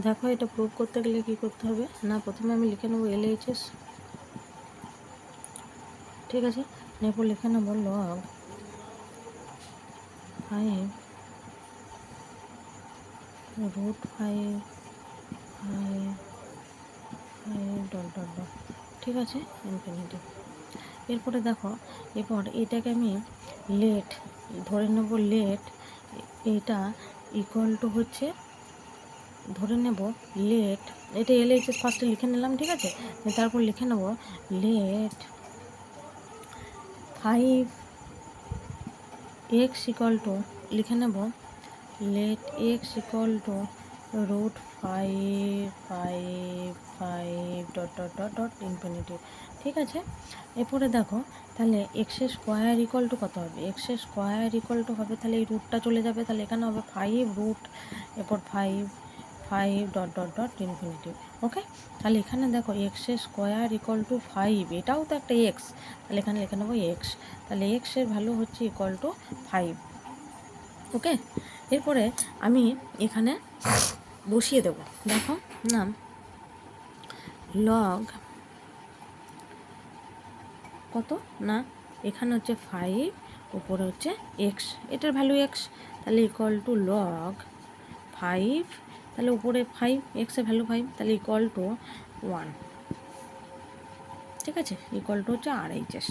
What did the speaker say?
দেখো এটা প্রুভ করতে গেলে কী করতে হবে না, প্রথমে আমি লিখে নেবো LHS, ঠিক আছে। এরপর লিখে নেবো লগ 5 √5 5 ডট ডট ডট, ঠিক আছে, ইনফিনিটি। এরপরে দেখো, এরপর এটাকে আমি লেট ধরে নেব, লেট এটা ইকুয়াল টু হচ্ছে ধরে নেব লেট, এটা LHS ফার্স্টে লিখে নিলাম, ঠিক আছে। তারপর লিখে নেব লেট 5x ইকুয়াল টু, লিখে নেব let x equal to √5 dot dot dot dot infinity, ঠিক আছে। এরপরে দেখো তাহলে এক্সের স্কোয়ার ইকুয়াল টু কত হবে, এক্সের স্কোয়ার ইকুয়াল টু হবে, তাহলে এই রুটটা চলে যাবে, তাহলে এখানে হবে 5 রুট, এরপর 5 ডট ডট ডট ইনফিনিটি, ওকে। তাহলে এখানে দেখো এক্সের স্কোয়ার ইকুয়াল টু 5, এটাও তো একটা এক্স, তাহলে এখানে লিখে নেবো এক্স, তাহলে এক্সের ভ্যালু হচ্ছে ইকুয়াল টু 5, ওকে। এরপরে আমি এখানে বসিয়ে দেব, দেখো নাম লগ কত না, এখানে হচ্ছে 5, উপরে হচ্ছে এক্স, এটার ভ্যালু এক্স, তাহলে ইকুয়াল টু লগ 5, তাহলে উপরে 5, এক্সের ভ্যালু 5, তাহলে ইকুয়াল টু 1, ঠিক আছে, ইকুয়াল টু হচ্ছে RHS।